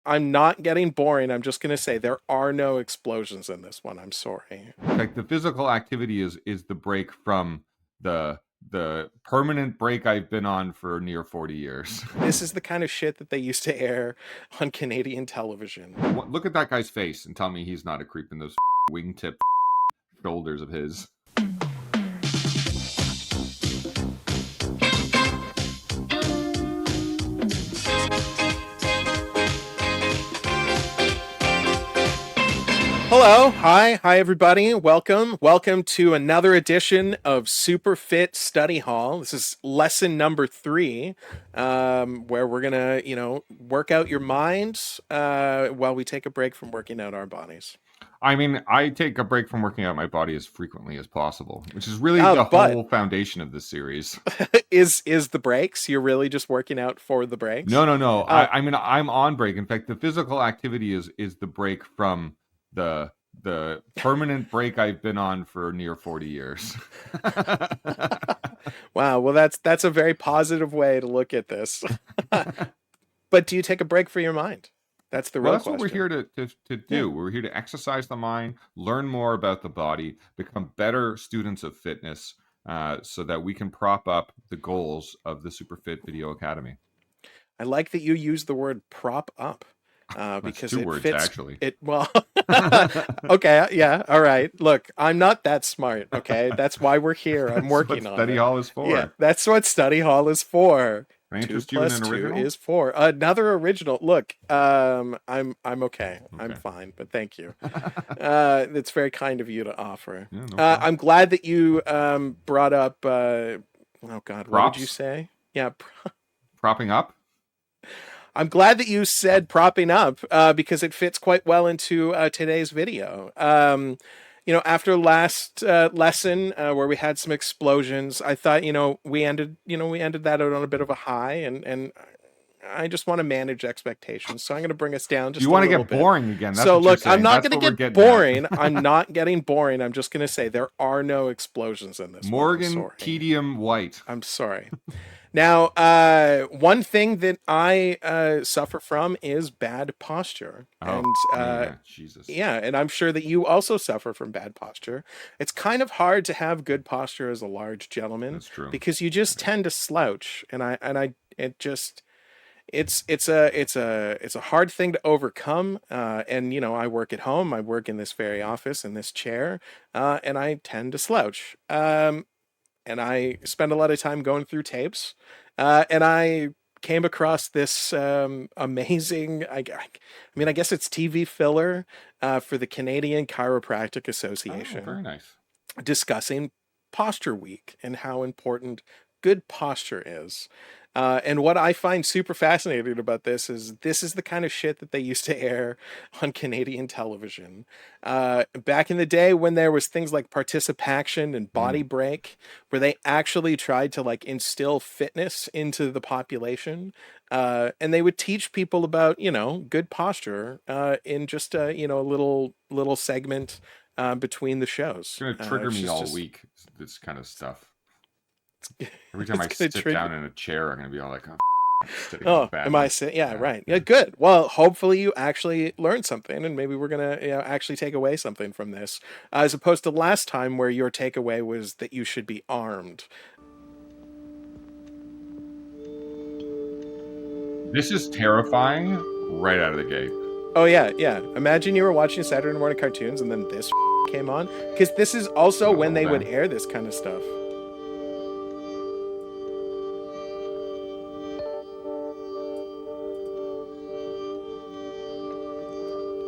I'm not getting boring. I'm just going to say there are no explosions in this one. I'm sorry. Like the physical activity is the break from the permanent break I've been on for near 40 years. This is the kind of shit that they used to air on Canadian television. Look at that guy's face and tell me he's not a creep in those wingtip shoulders of his. Hello, hi everybody. Welcome to another edition of Super Fit Study Hall. This is lesson number 3, where we're gonna, work out your mind while we take a break from working out our bodies. I mean, I take a break from working out my body as frequently as possible, which is really the But whole foundation of this series. is the breaks? You're really just working out for the breaks? No. I mean, I'm on break. In fact, the physical activity is the break from the permanent break I've been on for near 40 years. Wow, well that's a very positive way to look at this. But do you take a break for your mind? That's the Well, real that's what we're question. here to do. We're here to exercise the mind, learn more about the body, become better students of fitness, so that we can prop up the goals of the Superfit Video Academy. I like that you use the word prop up, That's because 2 it words, fits actually. it well. Okay, yeah, all right. Look, I'm not that smart, okay? That's why we're here. I'm That's what working on study it. hall is Yeah, for. that's what study hall is for. Can I 2 interest you in plus an 2 original? is 4. Another original. Look, I'm okay. I'm Okay. fine, but thank you. It's very kind of you to offer. Yeah, no problem. I'm glad that you brought up oh God, what did you Props? say? Yeah, Propping up? I'm glad that you said propping up, because it fits quite well into today's video. After last lesson, where we had some explosions, I thought we ended that out on a bit of a high, and I just want to manage expectations, so I'm going to bring us down You just a want to little get bit. boring again. That's So what you're look, I'm saying. not That's going to what we're get getting boring. at. I'm not getting boring. I'm just going to say there are no explosions in this one. I'm Morgan sorry. Tedium White. I'm sorry. Now, one thing that I suffer from is bad posture. Oh, And yeah, Jesus. yeah, and I'm sure that you also suffer from bad posture. It's kind of hard to have good posture as a large gentleman That's true. because you just tend to slouch, it just it's a hard thing to overcome. And I work at home. I work in this very office in this chair, and I tend to slouch. And I spend a lot of time going through tapes. And I came across this amazing, I guess it's TV filler for the Canadian Chiropractic Oh, Association, very nice. discussing Posture Week and how important good posture is. And what I find super fascinating about this is the kind of shit that they used to air on Canadian television. Back in the day when there was things like Participation and Body Break, where they actually tried to like instill fitness into the population. And they would teach people about, good posture in just a little segment between the It's shows. going to trigger It's me all just week, this kind of stuff. Every time it's I gonna sit trigger. down in a chair, I'm going to be all like, oh, sitting Oh, am I badly. saying? Yeah, Yeah, right. Yeah, yeah. good. Well, hopefully you actually learned something, and maybe we're gonna actually take away something from this, as opposed to last time where your takeaway was that you should be armed. This is terrifying right out of the gate. Oh yeah, yeah. Imagine you were watching Saturday morning cartoons, and then this came on, because this is also Gonna when hold they would down. air this kind of stuff.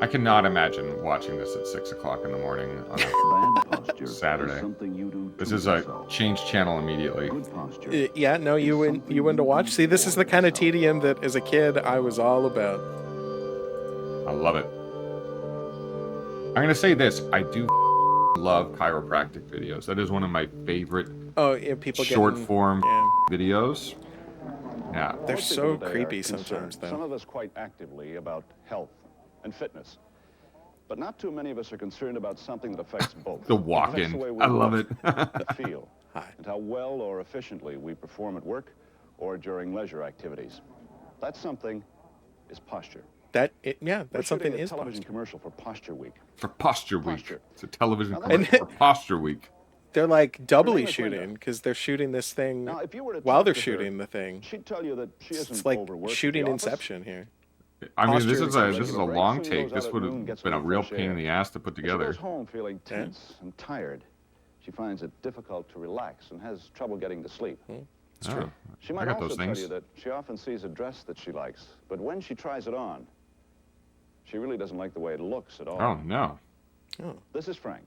I cannot imagine watching this at 6 o'clock in the morning on Bad posture Saturday. is something you do This to is a yourself. change channel immediately. Good posture. Yeah, no, you wouldn't. You wouldn't watch. See, this is the kind of tedium that, as a kid, I was all about. I love it. I'm going to say this. I do love chiropractic videos. That is one of my favorite Oh, yeah, people short getting form yeah. videos. Yeah. They're Most so people today creepy are sometimes, concerned, though. some of us quite actively, about health and fitness. But not too many of us are concerned about something that affects both. The It affects walk-in. the way we I love look it. and feel, Hi. and how well or efficiently we perform at work or during leisure activities. That something is posture. that's We're something shooting a is television posture. commercial for Posture Week. For Posture Week. Posture. It's a television Now, commercial for Posture Week. They're like doubly name is Linda. shooting because they're shooting this thing Now, if you were to while talk they're to her, shooting the thing. she'd tell you that she isn't It's like overworked at shooting the office. Inception here. I mean, this Posture is a Inception. this is a Regular long breaks and take. goes This out at would noon, have gets been a little real fresh pain in air. the ass to put She together. goes home feeling tense and tired. She finds it difficult to relax and has trouble getting to sleep. It's true. She I might got also those tell things. you that she often sees a dress that she likes, but when she tries it on, she really doesn't like the way it looks at all. Oh no. Oh, This is Frank.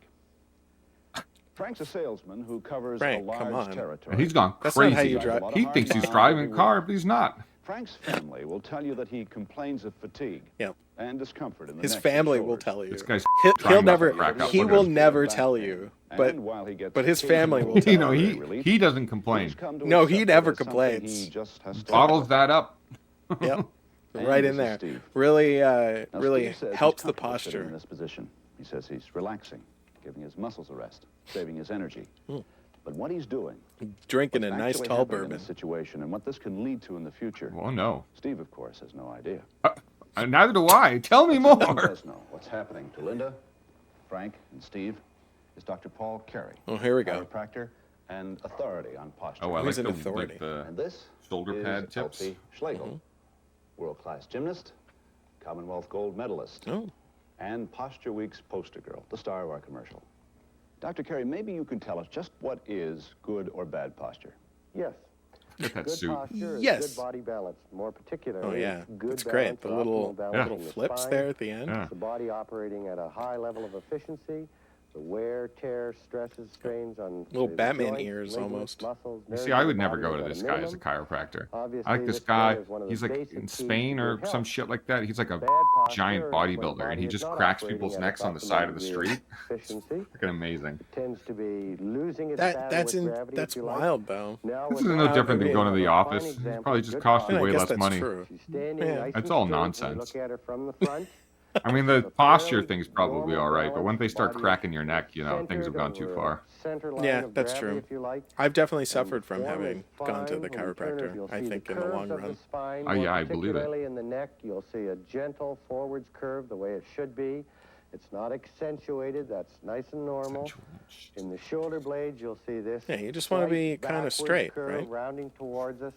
Frank's a salesman who covers Frank, a come large on. territory. He's gone That's not crazy. how you drive. He thinks he's driving a car, but he's not. Frank's family will tell you that he complains of fatigue yeah. and discomfort in the His neck and family will shoulders. tell you. This guy's He'll trying not never. to crack up. He Look will at him. never Back tell pain. you. And while he gets But his family will You tell know, you. he doesn't complain. he's come to No, accept he it never as something complains. He just has to Bottles that up. Yep. And Right this in is there. Steve. Really, Now, really Steve says he's helps the comfortable sitting in posture. this position. He says he's relaxing, giving his muscles a rest, saving his energy. But what he's doing, Drinking a what's nice actually tall happening in bourbon. this situation, and what this can lead to in the future, Oh no. Steve, of course, has no idea. Neither do I. Tell me Who more. does know what's happening to Linda, Frank, and Steve is Dr. Paul Carey. Oh, here we go. Chiropractor and authority on posture. Oh, I like He's an the, authority. like the And this shoulder is pad tips. Elsie Schlegel, world-class gymnast, Commonwealth gold medalist, Oh, and Posture Week's poster girl, the star of our commercial. Dr. Carey, maybe you could tell us just what is good or bad posture? Yes. Look at that Good suit. posture is Yes. good body balance, more particularly. oh yeah. Good It's great. balance The and little optimal balance little in the flips spine, there at the end. Yeah. The body operating at a high level of efficiency. The wear, tear, stresses, strains on Little the Batman joints, ears ligaments, almost. muscles, You nerves see, I of would the never body go is to at this a guy as a minimum. chiropractor. Obviously, I like this this guy. is one of the He's like basic in keys to Spain or good some health. shit like that. He's like a Bad posture giant is when the bodybuilder, and body he is just not cracks operating people's at necks on the optimal side of the degree of street. Efficiency. Fucking amazing. Tends to be losing its That battle that's with in gravity, that's if you like. wild though. Now This with is no the different than I going to mean, the fine office. It's example probably of just good cost you Yeah, I way guess less that's money. true. She's standing Yeah. nice That's and all straight when you nonsense. look at her from the front. I mean, the A posture fairly thing's probably normal all right, but balance, when they start body cracking your neck, you know, things have centered gone too over a far. center line Yeah, of that's gravity, true. if you like. I've definitely And suffered from form having is gone to fine. the When you turn it, chiropractor. you'll I see think the in the curves long of the run. spine, Oh, more yeah, I believe it. particularly in the neck, you'll see a gentle forwards curve the way it should be. It's not accentuated. That's nice and normal. In the shoulder blades, you'll see this. Yeah, you just wanna slight be kinda backward straight, curve right? rounding towards us.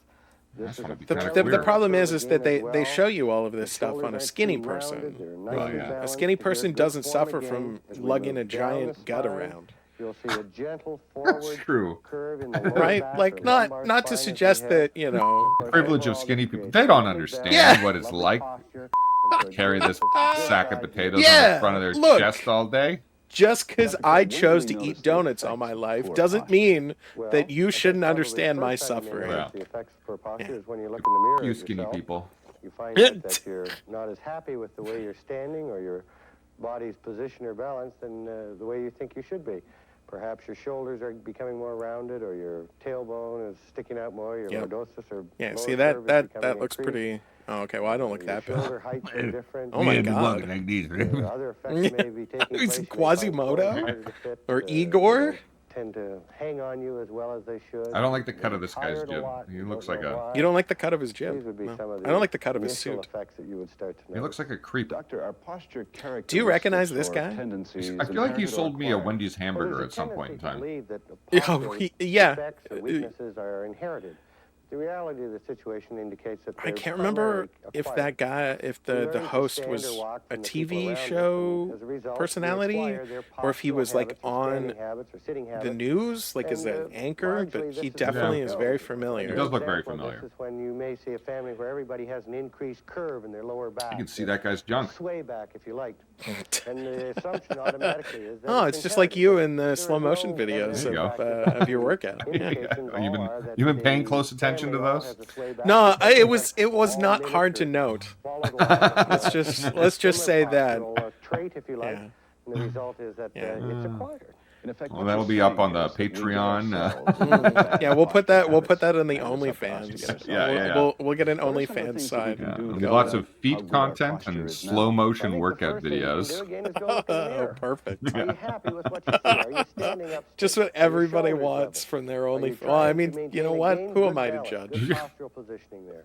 That's This is gotta a be The, kinda the, weird. the problem curve is that again as they well. show you all of this The stuff shoulders on a aren't skinny too person. rounded, they're Oh, nicely yeah. A balanced. skinny They're person good doesn't form suffer again. from As we lugging move a down giant the gut spine, around. You'll see a gentle forward true. curve in the lower Right? back Like or not lumbar not to spine as we suggest head. that, you know. Of course, Privilege of overall, skinny this people. creates They don't lovely understand balance, what it's lovely like. posture, and for a Carry good this good sack of idea. potatoes on Yeah, the front of their look. chest all day. Just because Dr. I Carey, when chose do to we eat notice the donuts all effects my of life poor doesn't posture? mean Well, that you I think shouldn't probably understand the my first time you suffering. notice Yeah. the effects for posture Yeah. is when you look in the mirror You at skinny yourself. people. You find out that you're not as happy with the way you're standing or your body's position or balance than the way you think you should be. Perhaps your shoulders are becoming more rounded, or your tailbone is sticking out more. Your Yep. lordosis or Yeah, lower see curve that is that becoming that looks increased. pretty. Oh, okay. Well, I don't look Your that shoulder bad. heights are different. Oh my God. Like these. Other effects may be taking Is place. it You may find Quasimodo? clothes harder to fit, Or they Igor? don't tend to hang on you as well as they should. I don't like the cut You're of this guy's tired a jib. lot, He you looks don't like know a. why. You don't like the cut of his These jib? would be No. some of I don't like the cut of his initial suit. effects that you would start to He notice. looks like a creep. Doctor, are posture characteristics Do you recognize this or guy? tendencies I feel like he inherited or sold me a acquired? Wendy's Well, hamburger there's at a some point in tendency to time. believe that the Yeah, posture yeah. defects or weaknesses are inherited. The reality of the situation indicates that I they're can't remember primarily if acquired. that guy, if We the learn to host stand was or walk a from the people TV around us, and show as a result, we personality, acquire their or if he postural was like habits or on standing habits or sitting the habits. news, like as And, an anchor. largely But this he is the definitely way it is goes. very A familiar. He does look very example of familiar. This is when you may see a family where everybody has an increased curve in their lower back. You can see that guy's junk. Sway back, if you like. And the assumption automatically is that Oh, it's just like you in the slow motion videos There you of your workout. Yeah. You've been paying close attention to those? No, it was not hard to note. Let's just say that. Trait, if you like. Yeah. And the result is that it's acquired. In effect, Well, what that'll you're be up saying on the is that we get Patreon, ourselves into bad Yeah, we'll put posture that in the habits, and it's up to us to OnlyFans. get ourselves Yeah, out. yeah. We'll get an What are some of the OnlyFans things that we side. can Yeah, do there'll to be lots know of how feet good our content posture and is now? slow I motion think the workout first thing you can videos. do again is go look in the Oh, mirror. perfect. Are you happy with what you see? Are you standing up Just straight? what Are your everybody shoulders wants level? from their Are you OnlyFans. Well, I trying to mean, you maintain know and what? gain Who good am I to balance, judge? Good postural positioning there.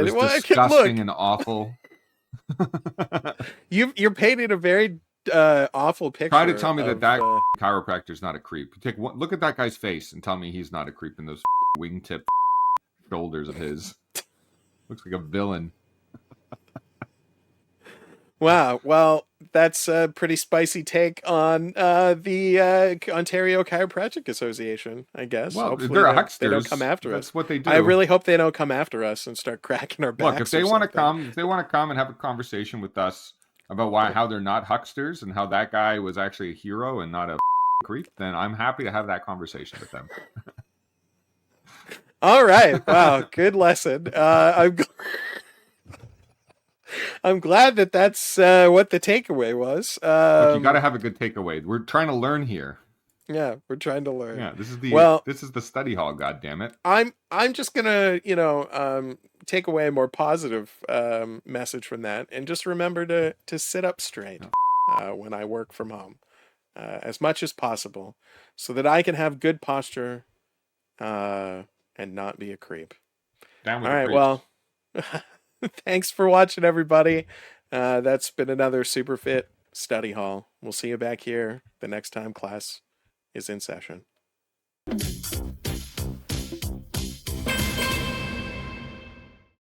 God! was Well, disgusting look, and awful. you're painting a very awful Try to picture tell me that of. that chiropractor is not a creep. Take one look at that guy's face and tell me he's not a creep in those wingtip shoulders of his. Looks like a villain. Wow. Well, that's a pretty spicy take on the Ontario Chiropractic Association, I guess. Well, Hopefully they're they don't come hucksters. after us. That's what they I do. really hope they don't come after us and start cracking our Look, if backs they or want to something. come, if they want to come and have a conversation with us about how they're not hucksters and how that guy was actually a hero and not a creep, then I'm happy to have that conversation with them. All right. Wow. Good lesson. I'm glad that that's what the takeaway was. Look, you got to have a good takeaway. We're trying to learn here. Yeah, we're trying to learn. Yeah, this is Well, the study hall. God damn it! I'm just gonna take away a more positive message from that, and just remember to sit up straight when I work from home as much as possible, so that I can have good posture and not be a creep. Down with All the right, creeps. well, thanks for watching, everybody. That's been another Super Fit Study Hall. We'll see you back here the next time class is in session.